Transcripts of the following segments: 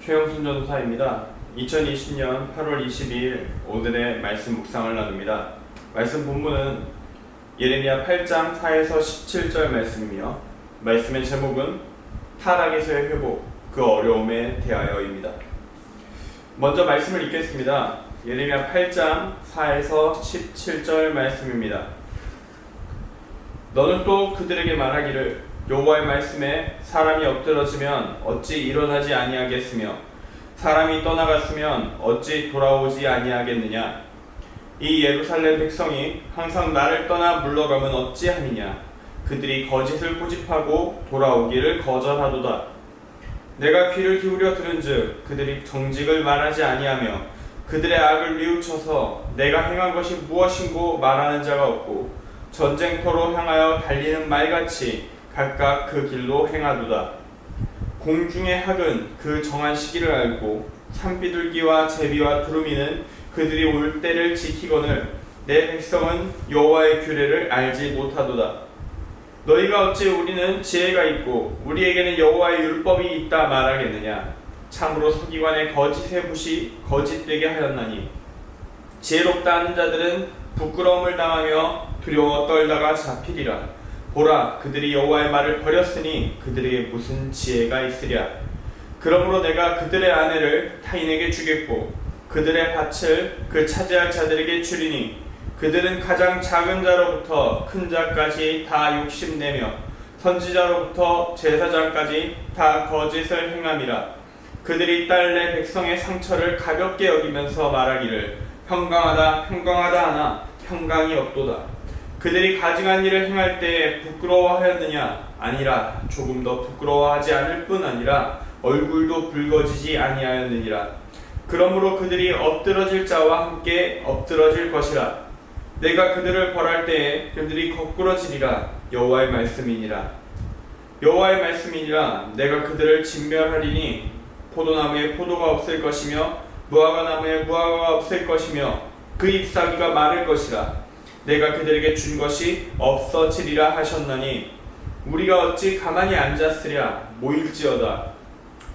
최영순 전도사입니다. 2020년 8월 22일 오늘의 말씀 묵상을 나눕니다. 말씀 본문은 예레미야 8장 4에서 17절 말씀이며 말씀의 제목은 타락에서의 회복, 그 어려움에 대하여입니다. 먼저 말씀을 읽겠습니다. 예레미야 8장 4에서 17절 말씀입니다. 너는 또 그들에게 말하기를 여호와의 말씀에 사람이 엎드러지면 어찌 일어나지 아니하겠으며 사람이 떠나갔으면 어찌 돌아오지 아니하겠느냐. 이 예루살렘 백성이 항상 나를 떠나 물러가면 어찌하느냐. 그들이 거짓을 고집하고 돌아오기를 거절하도다. 내가 귀를 기울여 들은즉 그들이 정직을 말하지 아니하며 그들의 악을 뉘우쳐서 내가 행한 것이 무엇인고 말하는 자가 없고 전쟁터로 향하여 달리는 말같이 각각 그 길로 행하도다. 공중의 학은 그 정한 시기를 알고 산비둘기와 제비와 두루미는 그들이 올 때를 지키거늘 내 백성은 여호와의 규례를 알지 못하도다. 너희가 어찌 우리는 지혜가 있고 우리에게는 여호와의 율법이 있다 말하겠느냐. 참으로 서기관의 거짓의 붓이 거짓되게 하였나니 지혜롭다 하는 자들은 부끄러움을 당하며 두려워 떨다가 잡히리라. 보라, 그들이 여호와의 말을 버렸으니 그들에게 무슨 지혜가 있으랴. 그러므로 내가 그들의 아내를 타인에게 주겠고 그들의 밭을 그 차지할 자들에게 주리니 그들은 가장 작은 자로부터 큰 자까지 다 욕심내며 선지자로부터 제사장까지 다 거짓을 행함이라. 그들이 딸내 백성의 상처를 가볍게 여기면서 말하기를 평강하다 평강하다 하나 평강이 없도다. 그들이 가증한 일을 행할 때에 부끄러워하였느냐? 아니라 조금 더 부끄러워하지 않을 뿐 아니라 얼굴도 붉어지지 아니하였느니라. 그러므로 그들이 엎드러질 자와 함께 엎드러질 것이라. 내가 그들을 벌할 때에 그들이 거꾸러지리라. 여호와의 말씀이니라. 여호와의 말씀이니라. 내가 그들을 진멸하리니 포도나무에 포도가 없을 것이며 무화과 나무에 무화과가 없을 것이며 그 잎사귀가 마를 것이라. 내가 그들에게 준 것이 없어지리라 하셨나니 우리가 어찌 가만히 앉았으랴. 모일지어다.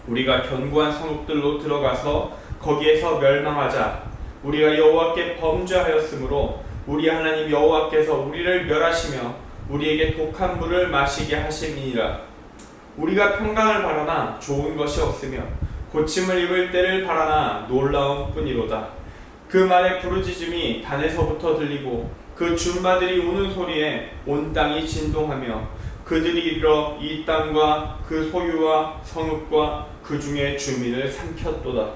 우리가 견고한 성읍들로 들어가서 거기에서 멸망하자. 우리가 여호와께 범죄하였으므로 우리 하나님 여호와께서 우리를 멸하시며 우리에게 독한 물을 마시게 하심이니라. 우리가 평강을 바라나 좋은 것이 없으며 고침을 입을 때를 바라나 놀라운 뿐이로다. 그 말의 부르짖음이 단에서부터 들리고 그 줄마들이 우는 소리에 온 땅이 진동하며 그들이 이르러 이 땅과 그 소유와 성읍과 그 중에 주민을 삼켰도다.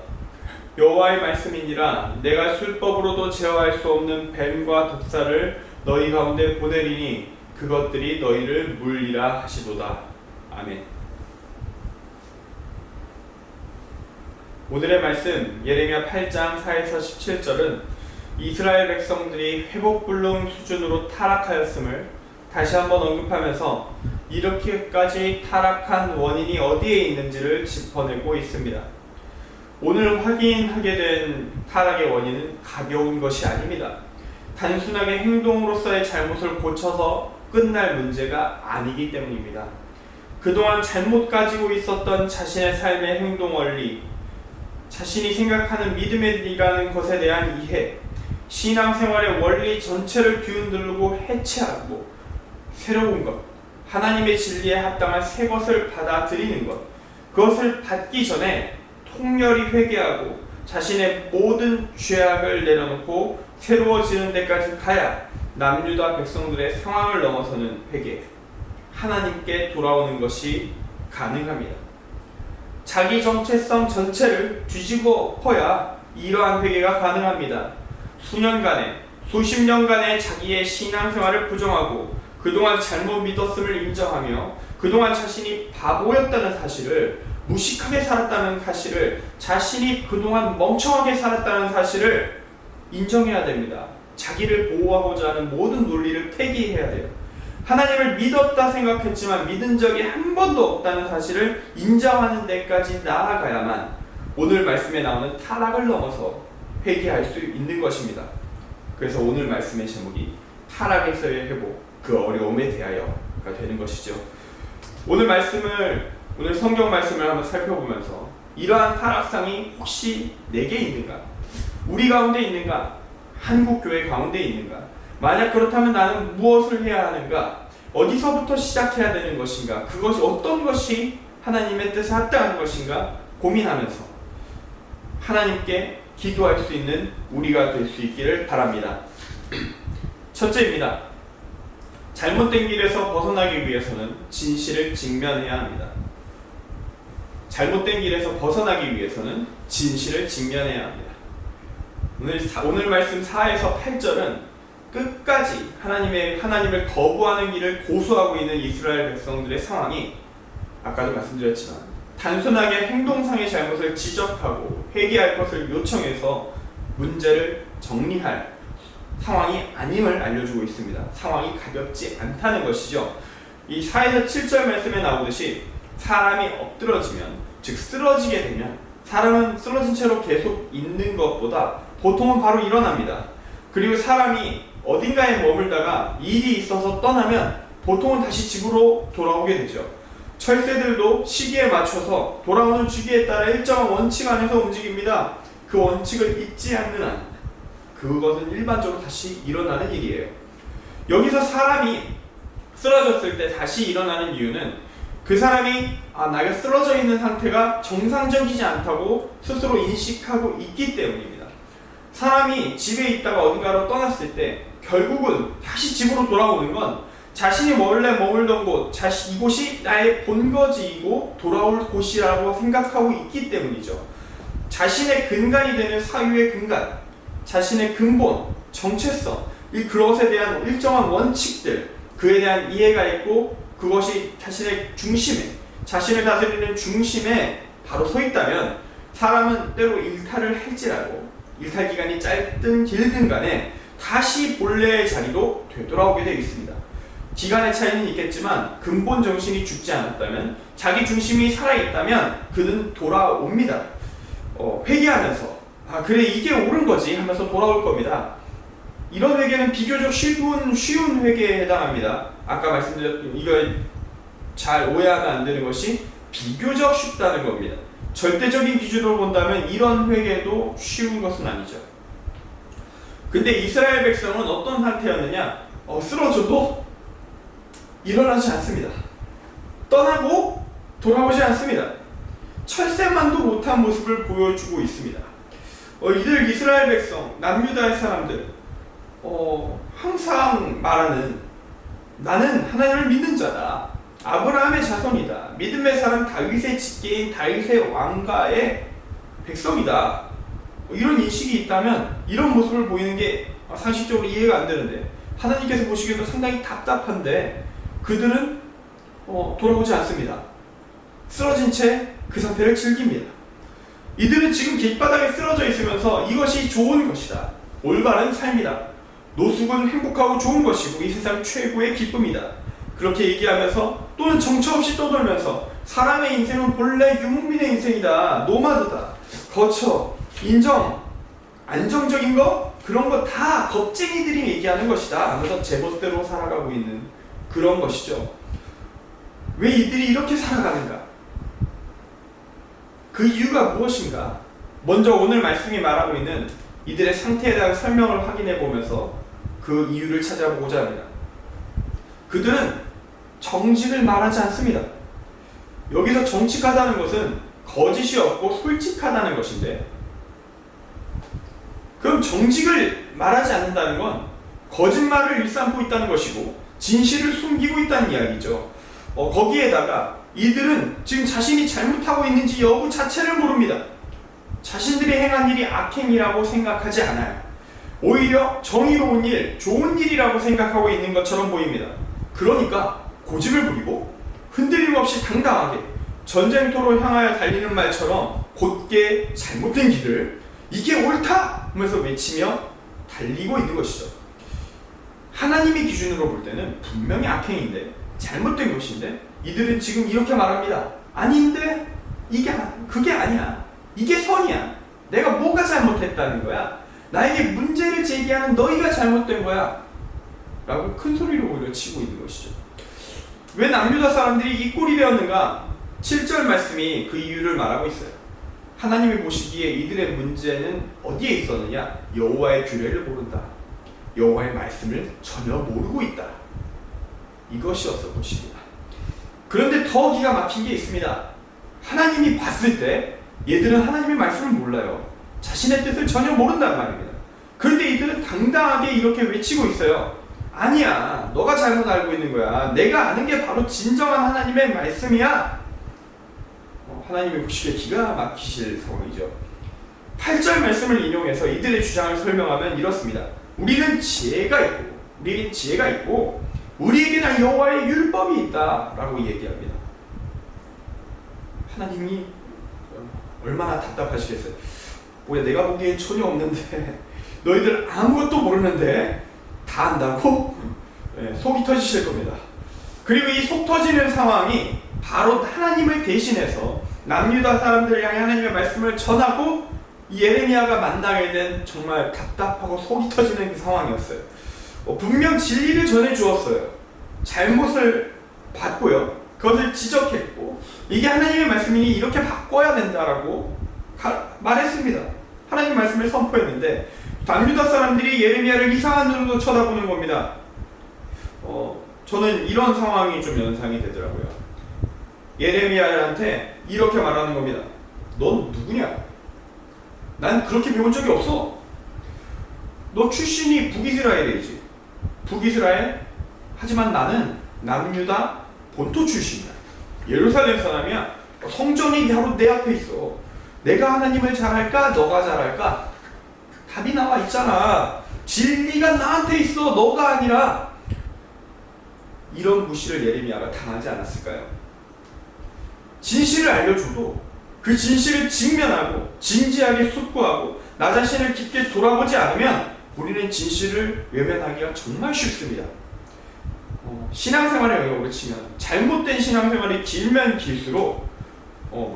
여호와의 말씀이니라. 내가 술법으로도 제어할 수 없는 뱀과 독사를 너희 가운데 보내리니 그것들이 너희를 물리라 하시도다. 아멘. 오늘의 말씀 예레미야 8장 4에서 17절은 이스라엘 백성들이 회복불능 수준으로 타락하였음을 다시 한번 언급하면서 이렇게까지 타락한 원인이 어디에 있는지를 짚어내고 있습니다. 오늘 확인하게 된 타락의 원인은 가벼운 것이 아닙니다. 단순하게 행동으로서의 잘못을 고쳐서 끝날 문제가 아니기 때문입니다. 그동안 잘못 가지고 있었던 자신의 삶의 행동 원리, 자신이 생각하는 믿음이라는 것에 대한 이해, 신앙생활의 원리 전체를 뒤흔들고 해체하고 새로운 것, 하나님의 진리에 합당한 새 것을 받아들이는 것, 그것을 받기 전에 통렬히 회개하고 자신의 모든 죄악을 내려놓고 새로워지는 데까지 가야 남유다 백성들의 상황을 넘어서는 회개, 하나님께 돌아오는 것이 가능합니다. 자기 정체성 전체를 뒤집어 엎어야 이러한 회개가 가능합니다. 수년간의, 수십 년간의 자기의 신앙생활을 부정하고 그동안 잘못 믿었음을 인정하며 그동안 자신이 바보였다는 사실을, 무식하게 살았다는 사실을, 자신이 그동안 멍청하게 살았다는 사실을 인정해야 됩니다. 자기를 보호하고자 하는 모든 논리를 폐기해야 돼요. 하나님을 믿었다 생각했지만 믿은 적이 한 번도 없다는 사실을 인정하는 데까지 나아가야만 오늘 말씀에 나오는 타락을 넘어서 회개할 수 있는 것입니다. 그래서 오늘 말씀의 제목이 타락에서의 회복, 그 어려움에 대하여가 되는 것이죠. 오늘 성경 말씀을 한번 살펴보면서 이러한 타락상이 혹시 내게 있는가? 우리 가운데 있는가? 한국교회 가운데 있는가? 만약 그렇다면 나는 무엇을 해야 하는가? 어디서부터 시작해야 되는 것인가? 그것이 어떤 것이 하나님의 뜻에 합당한 것인가? 고민하면서 하나님께 기도할 수 있는 우리가 될 수 있기를 바랍니다. 첫째입니다. 잘못된 길에서 벗어나기 위해서는 진실을 직면해야 합니다. 잘못된 길에서 벗어나기 위해서는 진실을 직면해야 합니다. 오늘 말씀 4에서 8절은 끝까지 하나님을 거부하는 길을 고수하고 있는 이스라엘 백성들의 상황이 아까도 말씀드렸지만 단순하게 행동상의 잘못을 지적하고 회개할 것을 요청해서 문제를 정리할 상황이 아님을 알려주고 있습니다. 상황이 가볍지 않다는 것이죠. 이 4에서 7절 말씀에 나오듯이 사람이 엎드러지면, 즉 쓰러지게 되면 사람은 쓰러진 채로 계속 있는 것보다 보통은 바로 일어납니다. 그리고 사람이 어딘가에 머물다가 일이 있어서 떠나면 보통은 다시 집으로 돌아오게 되죠. 철새들도 시기에 맞춰서 돌아오는 주기에 따라 일정한 원칙 안에서 움직입니다. 그 원칙을 잊지 않는 한 그것은 일반적으로 다시 일어나는 일이에요. 여기서 사람이 쓰러졌을 때 다시 일어나는 이유는 그 사람이 내가 쓰러져 있는 상태가 정상적이지 않다고 스스로 인식하고 있기 때문입니다. 사람이 집에 있다가 어딘가로 떠났을 때 결국은 다시 집으로 돌아오는 건 자신이 원래 머물던 곳, 이곳이 나의 본거지이고 돌아올 곳이라고 생각하고 있기 때문이죠. 자신의 근간이 되는 사유의 근간, 자신의 근본, 정체성, 그것에 대한 일정한 원칙들, 그에 대한 이해가 있고 그것이 자신의 중심에, 자신을 다스리는 중심에 바로 서 있다면 사람은 때로 일탈을 할지라도 일탈 기간이 짧든 길든 간에 다시 본래의 자리로 되돌아오게 되어 있습니다. 기간의 차이는 있겠지만 근본 정신이 죽지 않았다면, 자기 중심이 살아있다면 그는 돌아옵니다. 회개하면서 그래 이게 옳은 거지 하면서 돌아올 겁니다. 이런 회개는 비교적 쉬운 회개에 해당합니다. 아까 말씀드렸던 이걸 잘 오해하면 안 되는 것이 비교적 쉽다는 겁니다. 절대적인 기준으로 본다면 이런 회개도 쉬운 것은 아니죠. 근데 이스라엘 백성은 어떤 상태였느냐? 쓰러져도 일어나지 않습니다. 떠나고 돌아오지 않습니다. 철새만도 못한 모습을 보여주고 있습니다. 이들 이스라엘 백성, 남유다의 사람들 항상 말하는 나는 하나님을 믿는 자다. 아브라함의 자손이다. 믿음의 사람 다윗의 직계인 다윗의 왕가의 백성이다. 이런 인식이 있다면 이런 모습을 보이는 게 상식적으로 이해가 안 되는데 하나님께서 보시기에도 상당히 답답한데 그들은 돌아오지 않습니다. 쓰러진 채 그 상태를 즐깁니다. 이들은 지금 길바닥에 쓰러져 있으면서 이것이 좋은 것이다. 올바른 삶이다. 노숙은 행복하고 좋은 것이고 이 세상 최고의 기쁨이다. 그렇게 얘기하면서 또는 정처 없이 떠돌면서 사람의 인생은 본래 유목민의 인생이다. 노마드다. 거쳐, 인정, 안정적인 거 그런 거 다 겁쟁이들이 얘기하는 것이다 하면서 제멋대로 살아가고 있는 그런 것이죠. 왜 이들이 이렇게 살아가는가? 그 이유가 무엇인가? 먼저 오늘 말씀이 말하고 있는 이들의 상태에 대한 설명을 확인해 보면서 그 이유를 찾아보고자 합니다. 그들은 정직을 말하지 않습니다. 여기서 정직하다는 것은 거짓이 없고 솔직하다는 것인데, 그럼 정직을 말하지 않는다는 건 거짓말을 일삼고 있다는 것이고 진실을 숨기고 있다는 이야기죠. 거기에다가 이들은 지금 자신이 잘못하고 있는지 여부 자체를 모릅니다. 자신들이 행한 일이 악행이라고 생각하지 않아요. 오히려 정의로운 일, 좋은 일이라고 생각하고 있는 것처럼 보입니다. 그러니까 고집을 부리고 흔들림 없이 당당하게 전쟁터로 향하여 달리는 말처럼 곧게 잘못된 길을 이게 옳다! 하면서 외치며 달리고 있는 것이죠. 하나님의 기준으로 볼 때는 분명히 악행인데 잘못된 것인데 이들은 지금 이렇게 말합니다. 아닌데 그게 아니야. 이게 선이야. 내가 뭐가 잘못했다는 거야? 나에게 문제를 제기하는 너희가 잘못된 거야. 라고 큰 소리로 오히려 치고 있는 것이죠. 왜 남유다 사람들이 이 꼴이 되었는가? 7절 말씀이 그 이유를 말하고 있어요. 하나님이 보시기에 이들의 문제는 어디에 있었느냐? 여호와의 규례를 모른다. 여호와의 말씀을 전혀 모르고 있다. 이것이었어 것입니다. 그런데 더 기가 막힌 게 있습니다. 하나님이 봤을 때 얘들은 하나님의 말씀을 몰라요. 자신의 뜻을 전혀 모른단 말입니다. 그런데 이들은 당당하게 이렇게 외치고 있어요. 아니야, 너가 잘못 알고 있는 거야. 내가 아는 게 바로 진정한 하나님의 말씀이야. 하나님이 보시기에 기가 막히실 상황이죠. 8절 말씀을 인용해서 이들의 주장을 설명하면 이렇습니다. 우리는 지혜가 있고 우리에게는 여호와의 율법이 있다 라고 얘기합니다. 하나님이 얼마나 답답하시겠어요. 뭐야, 내가 보기엔 전혀 없는데 너희들 아무것도 모르는데 다 안다고? 네, 속이 터지실 겁니다. 그리고 이 속 터지는 상황이 바로 하나님을 대신해서 남유다 사람들 향해 하나님의 말씀을 전하고 예레미야가 만나게 된 정말 답답하고 속이 터지는 그 상황이었어요. 분명 진리를 전해 주었어요. 잘못을 봤고요. 그것을 지적했고 이게 하나님의 말씀이니 이렇게 바꿔야 된다라고 말했습니다. 하나님 말씀을 선포했는데 남유다 사람들이 예레미야를 이상한 눈으로 쳐다보는 겁니다. 저는 이런 상황이 좀 연상이 되더라고요. 예레미야한테 이렇게 말하는 겁니다. 넌 누구냐? 난 그렇게 배운 적이 없어. 너 출신이 북이스라엘이지. 북이스라엘? 하지만 나는 남유다 본토 출신이야. 예루살렘 사람이야. 성전이 바로 내 앞에 있어. 내가 하나님을 잘할까? 너가 잘할까? 답이 나와 있잖아. 진리가 나한테 있어. 너가 아니라. 이런 무시를 예레미야가 당하지 않았을까요? 진실을 알려줘도 그 진실을 직면하고 진지하게 숙고하고 나 자신을 깊게 돌아보지 않으면 우리는 진실을 외면하기가 정말 쉽습니다. 신앙생활의 영역으로 치면 잘못된 신앙생활이 길면 길수록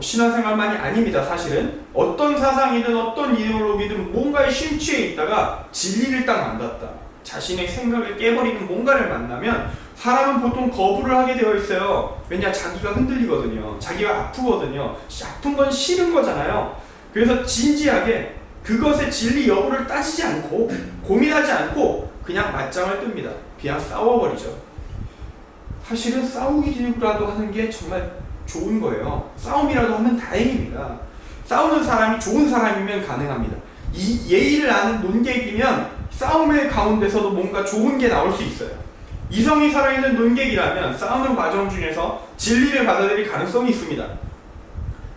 신앙생활만이 아닙니다. 사실은 어떤 사상이든 어떤 이데올로기든 뭔가에 심취해 있다가 진리를 딱 만났다. 자신의 생각을 깨버리는 뭔가를 만나면 사람은 보통 거부를 하게 되어 있어요. 왜냐? 자기가 흔들리거든요. 자기가 아프거든요. 아픈 건 싫은 거잖아요. 그래서 진지하게 그것의 진리 여부를 따지지 않고 고민하지 않고 그냥 맞짱을 뜹니다. 그냥 싸워버리죠. 사실은 싸우기라도 하는 게 정말 좋은 거예요. 싸움이라도 하면 다행입니다. 싸우는 사람이 좋은 사람이면 가능합니다. 이 예의를 아는 논객이면 싸움의 가운데서도 뭔가 좋은 게 나올 수 있어요. 이성이 살아있는 논객이라면 싸우는 과정 중에서 진리를 받아들일 가능성이 있습니다.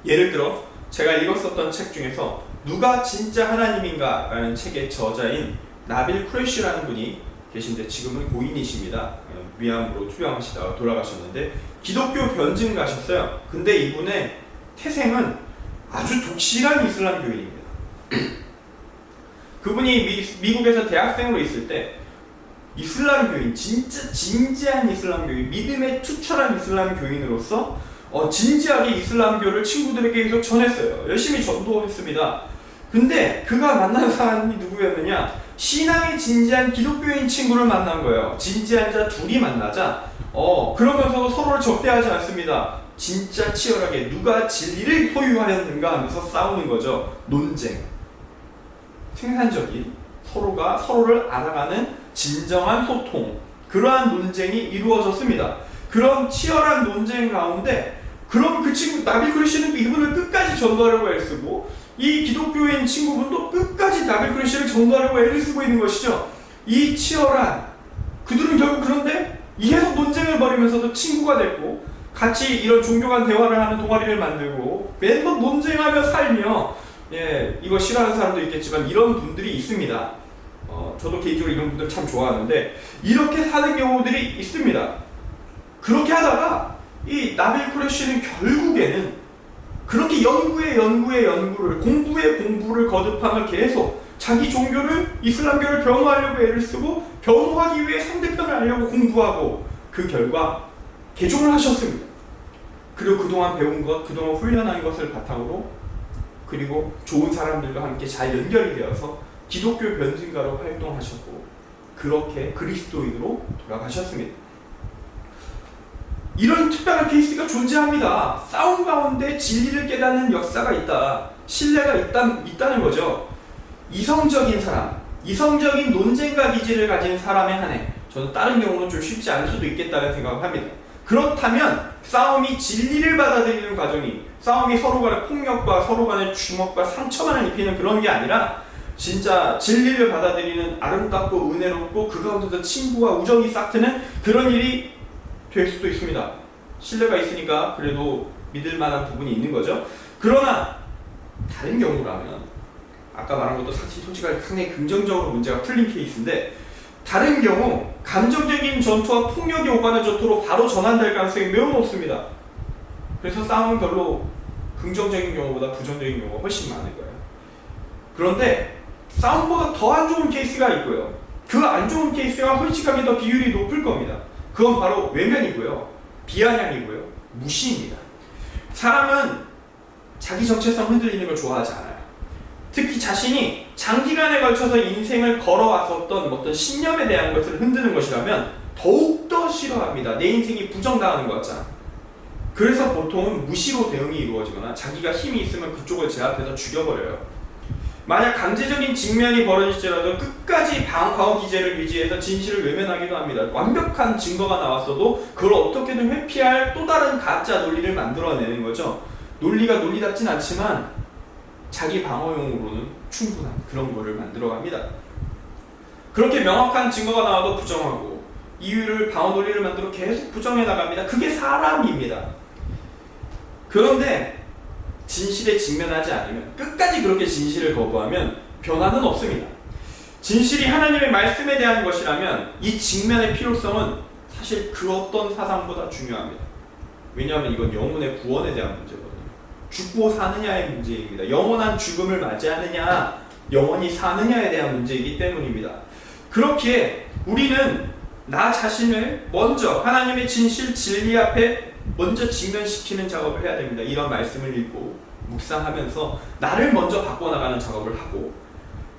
예를 들어 제가 읽었었던 책 중에서 누가 진짜 하나님인가 라는 책의 저자인 나빌 쿠레시라는 분이 계신데 지금은 고인이십니다. 위암으로 투병하시다가 돌아가셨는데 기독교 변증가셨어요. 근데 이분의 태생은 아주 독실한 이슬람교인입니다. 그분이 미국에서 대학생으로 있을 때 이슬람교인, 진짜 진지한 이슬람교인, 믿음에 투철한 이슬람교인으로서 진지하게 이슬람교를 친구들에게 계속 전했어요. 열심히 전도했습니다. 근데 그가 만난 사람이 누구였느냐? 신앙에 진지한 기독교인 친구를 만난 거예요. 진지한 자 둘이 만나자 그러면서도 서로를 적대하지 않습니다. 진짜 치열하게 누가 진리를 소유하였는가 하면서 싸우는 거죠. 논쟁. 생산적인 서로가 서로를 알아가는 진정한 소통, 그러한 논쟁이 이루어졌습니다. 그런 치열한 논쟁 가운데 그럼 그 친구 나빌 쿠레시는 이분을 끝까지 전도하려고 애쓰고 이 기독교인 친구분도 끝까지 나빌 쿠레시를 전도하려고 애를 쓰고 있는 것이죠. 이 치열한 그들은 결국 그런데 계속 논쟁을 벌이면서도 친구가 됐고 같이 이런 종교 간 대화를 하는 동아리를 만들고 매번 논쟁하며 살며 이거 싫어하는 사람도 있겠지만 이런 분들이 있습니다. 저도 개인적으로 이런 분들 참 좋아하는데 이렇게 사는 경우들이 있습니다. 그렇게 하다가 이 나빌 쿠레시는 결국에는 그렇게 연구를 공부를 거듭함을 계속 자기 종교를 이슬람교를 변호하려고 애를 쓰고 변호하기 위해 상대편을 알려고 공부하고 그 결과 개종을 하셨습니다. 그리고 그동안 배운 것, 그동안 훈련한 것을 바탕으로 그리고 좋은 사람들과 함께 잘 연결이 되어서 기독교 변증가로 활동하셨고 그렇게 그리스도인으로 돌아가셨습니다. 이런 특별한 케이스가 존재합니다. 싸움 가운데 진리를 깨닫는 역사가 있다. 신뢰가 있다는 거죠. 이성적인 사람, 이성적인 논쟁과 기질을 가진 사람에 한해 저는 다른 경우는 좀 쉽지 않을 수도 있겠다는 생각을 합니다. 그렇다면 싸움이 진리를 받아들이는 과정이, 싸움이 서로 간의 폭력과 서로 간의 주먹과 상처만을 입히는 그런 게 아니라 진짜 진리를 받아들이는 아름답고 은혜롭고 그 가운데서 친구와 우정이 싹트는 그런 일이 될 수도 있습니다. 신뢰가 있으니까 그래도 믿을 만한 부분이 있는 거죠. 그러나 다른 경우라면 아까 말한 것도 사실 솔직하게 상당히 긍정적으로 문제가 풀린 케이스인데, 다른 경우 감정적인 전투와 폭력이 오가는 전투로 바로 전환될 가능성이 매우 높습니다. 그래서 싸움은 별로 긍정적인 경우보다 부정적인 경우가 훨씬 많을 거예요. 그런데 싸움보다 더 안 좋은 케이스가 있고요. 그 안 좋은 케이스가 솔직하게 더 비율이 높을 겁니다. 그건 바로 외면이고요, 비아냥이고요, 무시입니다. 사람은 자기 정체성 흔들리는 걸 좋아하지 않아요. 특히 자신이 장기간에 걸쳐서 인생을 걸어왔었던 어떤 신념에 대한 것을 흔드는 것이라면 더욱더 싫어합니다. 내 인생이 부정당하는 것 같잖아. 그래서 보통은 무시로 대응이 이루어지거나 자기가 힘이 있으면 그쪽을 제압해서 죽여버려요. 만약 강제적인 직면이 벌어질지라도 끝까지 방어하고 기제를 유지해서 진실을 외면하기도 합니다. 완벽한 증거가 나왔어도 그걸 어떻게든 회피할 또 다른 가짜 논리를 만들어내는 거죠. 논리가 논리답진 않지만 자기 방어용으로는 충분한 그런 거를 만들어갑니다. 그렇게 명확한 증거가 나와도 부정하고 이유를, 방어 논리를 만들어 계속 부정해 나갑니다. 그게 사람입니다. 그런데 진실에 직면하지 않으면, 끝까지 그렇게 진실을 거부하면 변화는 없습니다. 진실이 하나님의 말씀에 대한 것이라면 이 직면의 필요성은 사실 그 어떤 사상보다 중요합니다. 왜냐하면 이건 영혼의 구원에 대한 문제거든요. 죽고 사느냐의 문제입니다. 영원한 죽음을 맞이하느냐, 영원히 사느냐에 대한 문제이기 때문입니다. 그렇기에 우리는 나 자신을 먼저 하나님의 진실, 진리 앞에 먼저 직면시키는 작업을 해야 됩니다. 이런 말씀을 읽고 묵상하면서 나를 먼저 바꿔나가는 작업을 하고,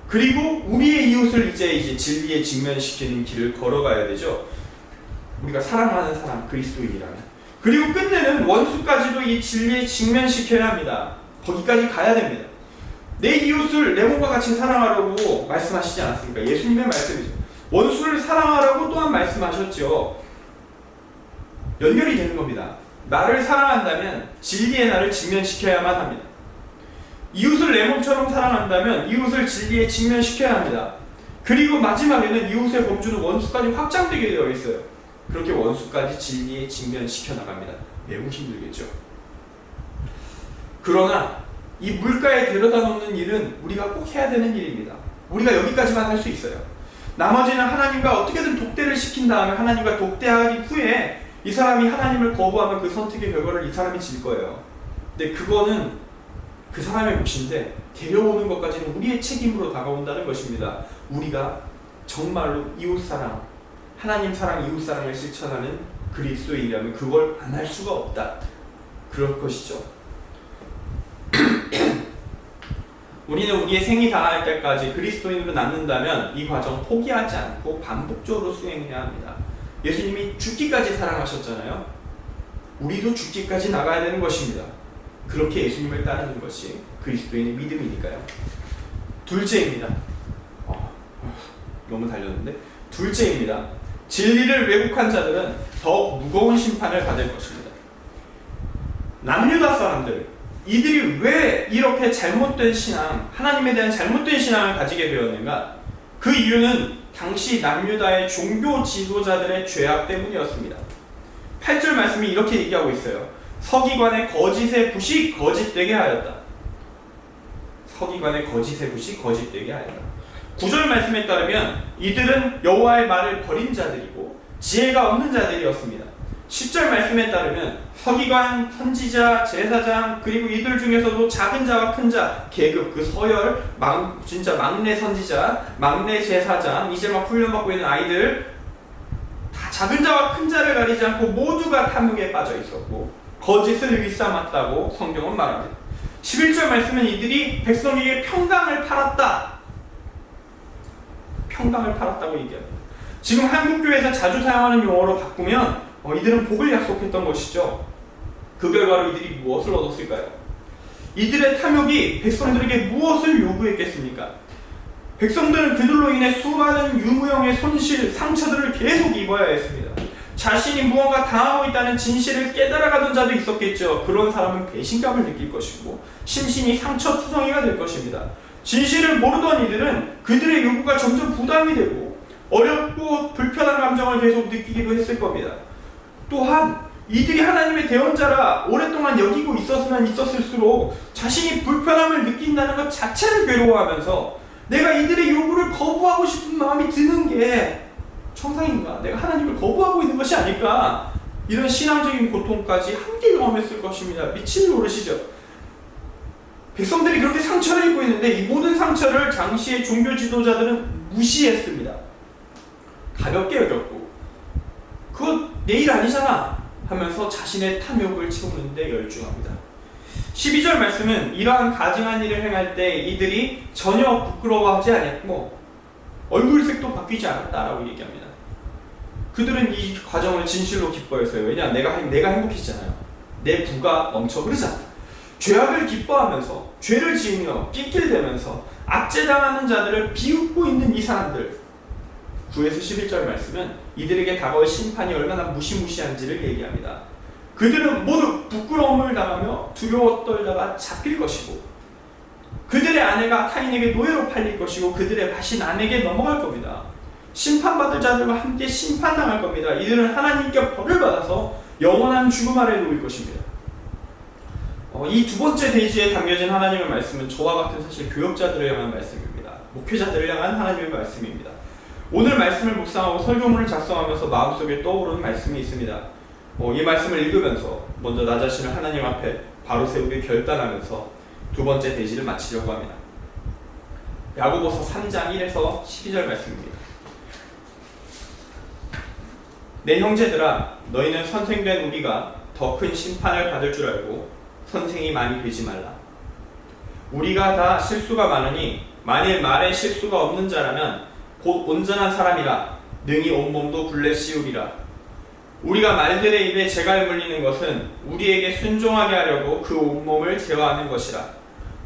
그리고 우리의 이웃을 이제 진리에 직면시키는 길을 걸어가야 되죠. 우리가 사랑하는 사람, 그리스도인이라면. 그리고 끝내는 원수까지도 이 진리에 직면시켜야 합니다. 거기까지 가야 됩니다. 내 이웃을 내 몸과 같이 사랑하라고 말씀하시지 않았습니까? 예수님의 말씀이죠. 원수를 사랑하라고 또한 말씀하셨죠. 연결이 되는 겁니다. 나를 사랑한다면 진리의 나를 직면시켜야만 합니다. 이웃을 내 몸처럼 사랑한다면 이웃을 진리에 직면시켜야 합니다. 그리고 마지막에는 이웃의 범주는 원수까지 확장되게 되어 있어요. 그렇게 원수까지 진리에 직면시켜 나갑니다. 매우 힘들겠죠. 그러나 이 물가에 데려다 놓는 일은 우리가 꼭 해야 되는 일입니다. 우리가 여기까지만 할 수 있어요. 나머지는 하나님과 어떻게든 독대를 시킨 다음에 하나님과 독대하기 후에 이 사람이 하나님을 거부하면 그 선택의 결과를 이 사람이 질 거예요. 근데 그거는 그 사람의 몫인데 데려오는 것까지는 우리의 책임으로 다가온다는 것입니다. 우리가 정말로 이웃사랑, 하나님 사랑, 이웃사랑을 실천하는 그리스도인이라면 그걸 안 할 수가 없다. 그럴 것이죠. 우리는 우리의 생이 다할 때까지 그리스도인으로 남는다면 이 과정 포기하지 않고 반복적으로 수행해야 합니다. 예수님이 죽기까지 사랑하셨잖아요. 우리도 죽기까지 나가야 되는 것입니다. 그렇게 예수님을 따르는 것이 그리스도인의 믿음이니까요. 둘째입니다. 너무 달렸는데. 둘째입니다. 진리를 왜곡한 자들은 더욱 무거운 심판을 받을 것입니다. 남유다 사람들, 이들이 왜 이렇게 잘못된 신앙, 하나님에 대한 잘못된 신앙을 가지게 되었는가? 그 이유는 당시 남유다의 종교 지도자들의 죄악 때문이었습니다. 8절 말씀이 이렇게 얘기하고 있어요. 서기관의 거짓의 붓이 거짓되게 하였다. 서기관의 거짓의 붓이 거짓되게 하였다. 9절 말씀에 따르면 이들은 여호와의 말을 버린 자들이고 지혜가 없는 자들이었습니다. 10절 말씀에 따르면 서기관, 선지자, 제사장, 그리고 이들 중에서도 작은 자와 큰 자, 계급, 그 서열, 진짜 막내 선지자, 막내 제사장, 이제 막 훈련받고 있는 아이들, 다 작은 자와 큰 자를 가리지 않고 모두가 탐욕에 빠져 있었고 거짓을 일삼았다고 성경은 말합니다. 11절 말씀은 이들이 백성에게 평강을 팔았다. 평강을 팔았다고 얘기합니다. 지금 한국교회에서 자주 사용하는 용어로 바꾸면 이들은 복을 약속했던 것이죠. 그 결과로 이들이 무엇을 얻었을까요? 이들의 탐욕이 백성들에게 무엇을 요구했겠습니까? 백성들은 그들로 인해 수많은 유무형의 손실, 상처들을 계속 입어야 했습니다. 자신이 무언가 당하고 있다는 진실을 깨달아가던 자도 있었겠죠. 그런 사람은 배신감을 느낄 것이고 심신이 상처투성이가 될 것입니다. 진실을 모르던 이들은 그들의 요구가 점점 부담이 되고 어렵고 불편한 감정을 계속 느끼기도 했을 겁니다. 또한 이들이 하나님의 대언자라 오랫동안 여기고 있었으면 있었을수록 자신이 불편함을 느낀다는 것 자체를 괴로워하면서 내가 이들의 요구를 거부하고 싶은 마음이 드는 게 정상인가? 내가 하나님을 거부하고 있는 것이 아닐까? 이런 신앙적인 고통까지 함께 경험했을 것입니다. 미칠 노릇이죠. 백성들이 그렇게 상처를 입고 있는데 이 모든 상처를 당시의 종교 지도자들은 무시했습니다. 가볍게 여겼고 그거 내 일 아니잖아 하면서 자신의 탐욕을 채우는 데 열중합니다. 12절 말씀은 이러한 가증한 일을 행할 때 이들이 전혀 부끄러워하지 않았고 얼굴색도 바뀌지 않았다라고 얘기합니다. 그들은 이 과정을 진실로 기뻐했어요. 왜냐? 내가 행복해지잖아요. 내 부가 넘쳐 흐르잖아. 죄악을 기뻐하면서 죄를 지으며 낄낄대면서 압제당하는 자들을 비웃고 있는 이 사람들, 9에서 11절 말씀은 이들에게 다가올 심판이 얼마나 무시무시한지를 얘기합니다. 그들은 모두 부끄러움을 당하며 두려워 떨다가 잡힐 것이고 그들의 아내가 타인에게 노예로 팔릴 것이고 그들의 밭이 남에게 넘어갈 겁니다. 심판받을 자들과 함께 심판당할 겁니다. 이들은 하나님께 벌을 받아서 영원한 죽음 아래 놓일 것입니다. 이 두 번째 대지에 담겨진 하나님의 말씀은 저와 같은 사실 교역자들을 향한 말씀입니다. 목회자들을 향한 하나님의 말씀입니다. 오늘 말씀을 묵상하고 설교문을 작성하면서 마음속에 떠오르는 말씀이 있습니다. 이 말씀을 읽으면서 먼저 나 자신을 하나님 앞에 바로 세우기 결단하면서 두 번째 대지를 마치려고 합니다. 야고보서 3장 1에서 12절 말씀입니다. 내 형제들아, 너희는 선생된 우리가 더 큰 심판을 받을 줄 알고 선생이 많이 되지 말라. 우리가 다 실수가 많으니 만일 말에 실수가 없는 자라면 곧 온전한 사람이라 능히 온몸도 굴레 씌우리라. 우리가 말들의 입에 재갈 물리는 것은 우리에게 순종하게 하려고 그 온몸을 제어하는 것이라.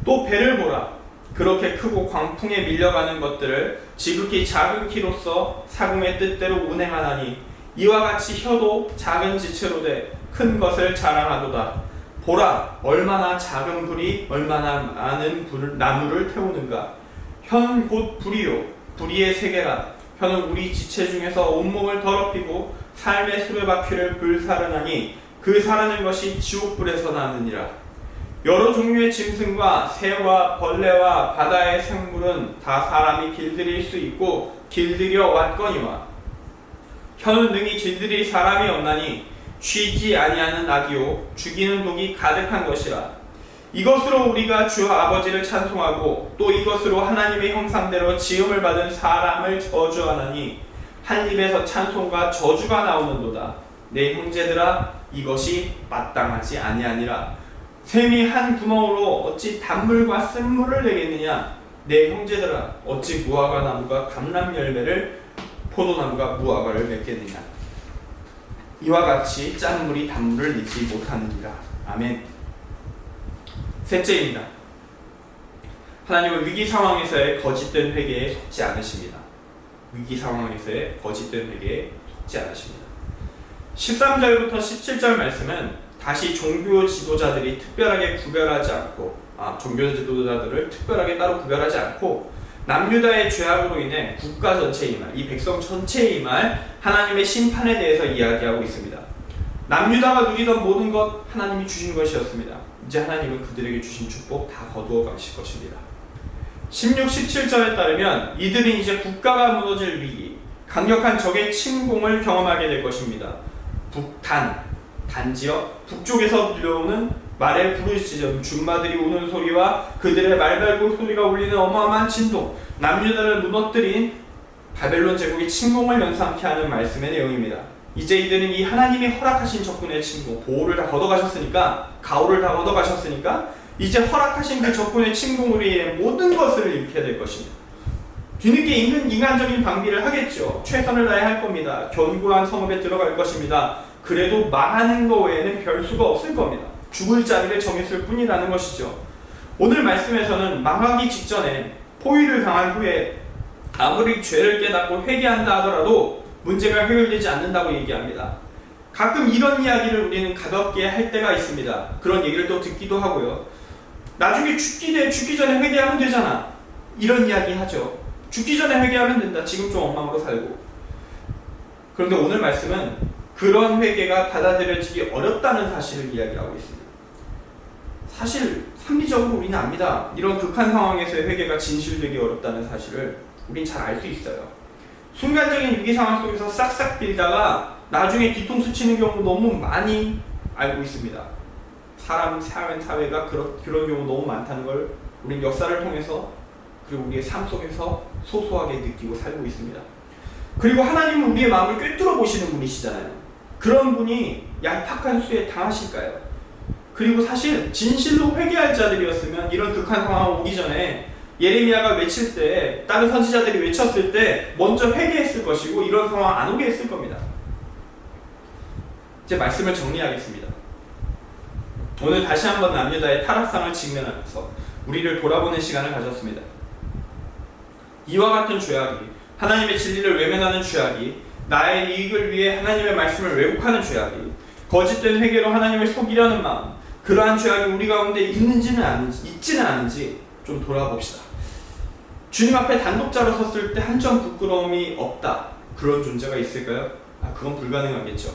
또 배를 보라. 그렇게 크고 광풍에 밀려가는 것들을 지극히 작은 키로서 사금의 뜻대로 운행하나니 이와 같이 혀도 작은 지체로 돼 큰 것을 자랑하도다. 보라, 얼마나 작은 불이 얼마나 많은 나무를 태우는가. 혀는 곧 불이요, 불의의 세계라. 혀는 우리 지체 중에서 온몸을 더럽히고 삶의 수레바퀴를 불사르나니 그 사르는 것이 지옥불에서 나느니라. 여러 종류의 짐승과 새와 벌레와 바다의 생물은 다 사람이 길들일 수 있고 길들여 왔거니와 혀는 능히 길들일 사람이 없나니 쉬지 아니하는 악이요 죽이는 독이 가득한 것이라. 이것으로 우리가 주 아버지를 찬송하고 또 이것으로 하나님의 형상대로 지음을 받은 사람을 저주하나니 한 입에서 찬송과 저주가 나오는도다. 내 형제들아, 이것이 마땅하지 아니하니라. 샘이 한 구멍으로 어찌 단물과 쓴물을 내겠느냐. 내 형제들아, 어찌 무화과 나무가 감람 열매를 포도나무가 무화과를 맺겠느냐. 이와 같이 짠 물이 단물을 내지 못하느니라. 아멘. 셋째입니다. 하나님은 위기 상황에서의 거짓된 회개에 속지 않으십니다. 위기 상황에서의 거짓된 회개에 속지 않으십니다. 13절부터 17절 말씀은 다시 종교 지도자들이 특별하게 구별하지 않고 종교 지도자들을 특별하게 따로 구별하지 않고 남유다의 죄악으로 인해 국가 전체에 임할, 이 백성 전체에 임할 하나님의 심판에 대해서 이야기하고 있습니다. 남유다가 누리던 모든 것 하나님이 주신 것이었습니다. 이제 하나님은 그들에게 주신 축복 다 거두어 가실 것입니다. 16, 17절에 따르면 이들은 이제 국가가 무너질 위기, 강력한 적의 침공을 경험하게 될 것입니다. 단지역, 북쪽에서 들려오는 말의 부르짖음, 준마들이 우는 소리와 그들의 말발굽 소리가 울리는 어마어마한 진동, 남유다를 무너뜨린 바벨론 제국의 침공을 연상케 하는 말씀의 내용입니다. 이제 이들은 이 하나님이 허락하신 적군의 침공, 보호를 다 걷어가셨으니까, 가호를 다 걷어가셨으니까 이제 허락하신 그 적군의 침공으로 인해 모든 것을 잃게 될 것입니다. 뒤늦게 인간적인 방비를 하겠죠. 최선을 다해 할 겁니다. 견고한 성읍에 들어갈 것입니다. 그래도 망하는 거 외에는 별 수가 없을 겁니다. 죽을 자리를 정했을 뿐이라는 것이죠. 오늘 말씀에서는 망하기 직전에 포위를 당한 후에 아무리 죄를 깨닫고 회개한다 하더라도 문제가 해결되지 않는다고 얘기합니다. 가끔 이런 이야기를 우리는 가볍게 할 때가 있습니다. 그런 얘기를 또 듣기도 하고요. 나중에 죽기 전에 회개하면 되잖아. 이런 이야기 하죠. 죽기 전에 회개하면 된다. 지금 좀 엉망으로 살고. 그런데 오늘 말씀은 그런 회개가 받아들여지기 어렵다는 사실을 이야기하고 있습니다. 사실 합리적으로 우리는 압니다. 이런 극한 상황에서의 회개가 진실되기 어렵다는 사실을 우린 잘 알 수 있어요. 순간적인 위기 상황 속에서 싹싹 빌다가 나중에 뒤통수 치는 경우 너무 많이 알고 있습니다. 사회가 그런 경우 너무 많다는 걸 우린 역사를 통해서 그리고 우리의 삶 속에서 소소하게 느끼고 살고 있습니다. 그리고 하나님은 우리의 마음을 꿰뚫어 보시는 분이시잖아요. 그런 분이 얄팍한 수에 당하실까요? 그리고 사실 진실로 회개할 자들이었으면 이런 극한 상황 오기 전에 예레미야가 외칠 때, 다른 선지자들이 외쳤을 때 먼저 회개했을 것이고 이런 상황 안 오게 했을 겁니다. 이제 말씀을 정리하겠습니다. 오늘 다시 한번 남유다의 타락상을 직면하면서 우리를 돌아보는 시간을 가졌습니다. 이와 같은 죄악이, 하나님의 진리를 외면하는 죄악이, 나의 이익을 위해 하나님의 말씀을 왜곡하는 죄악이, 거짓된 회개로 하나님을 속이려는 마음, 그러한 죄악이 우리 가운데 있지는 않은지 좀 돌아봅시다. 주님 앞에 단독자로 섰을 때 한 점 부끄러움이 없다. 그런 존재가 있을까요? 그건 불가능하겠죠.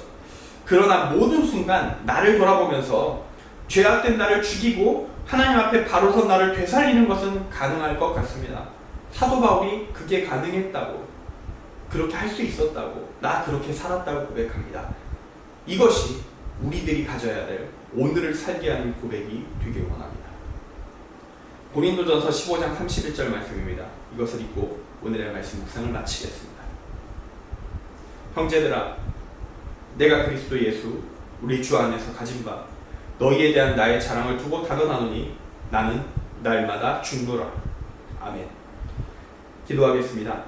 그러나 모든 순간 나를 돌아보면서 죄악된 나를 죽이고 하나님 앞에 바로 선 나를 되살리는 것은 가능할 것 같습니다. 사도 바울이 그게 가능했다고, 그렇게 할 수 있었다고, 나 그렇게 살았다고 고백합니다. 이것이 우리들이 가져야 될 오늘을 살게 하는 고백이 되길 원합니다. 고린도전서 15장 31절 말씀입니다. 이것을 읽고 오늘의 말씀 묵상을 마치겠습니다. 형제들아, 내가 그리스도 예수 우리 주 안에서 가진 바 너희에 대한 나의 자랑을 두고 다가나노니 나는 날마다 죽노라. 아멘. 기도하겠습니다.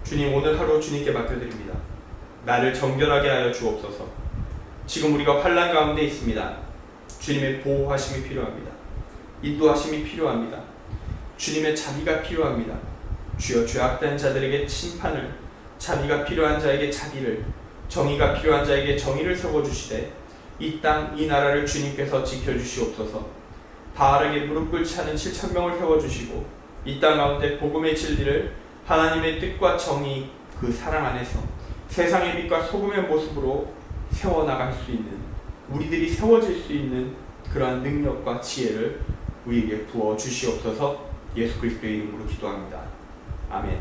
주님, 오늘 하루 주님께 맡겨드립니다. 나를 정결하게 하여 주옵소서. 지금 우리가 환난 가운데 있습니다. 주님의 보호하심이 필요합니다. 인도하심이 필요합니다. 주님의 자비가 필요합니다. 주여, 죄악된 자들에게 심판을, 자비가 필요한 자에게 자비를, 정의가 필요한 자에게 정의를 세워주시되 이 땅, 이 나라를 주님께서 지켜주시옵소서. 바르게 무릎 꿇지 않은 7,000명을 세워주시고 이 땅 가운데 복음의 진리를 하나님의 뜻과 정의, 그 사랑 안에서 세상의 빛과 소금의 모습으로 세워나갈 수 있는, 우리들이 세워질 수 있는 그러한 능력과 지혜를 우리에게 부어 주시옵소서. 예수 그리스도의 이름으로 기도합니다. 아멘.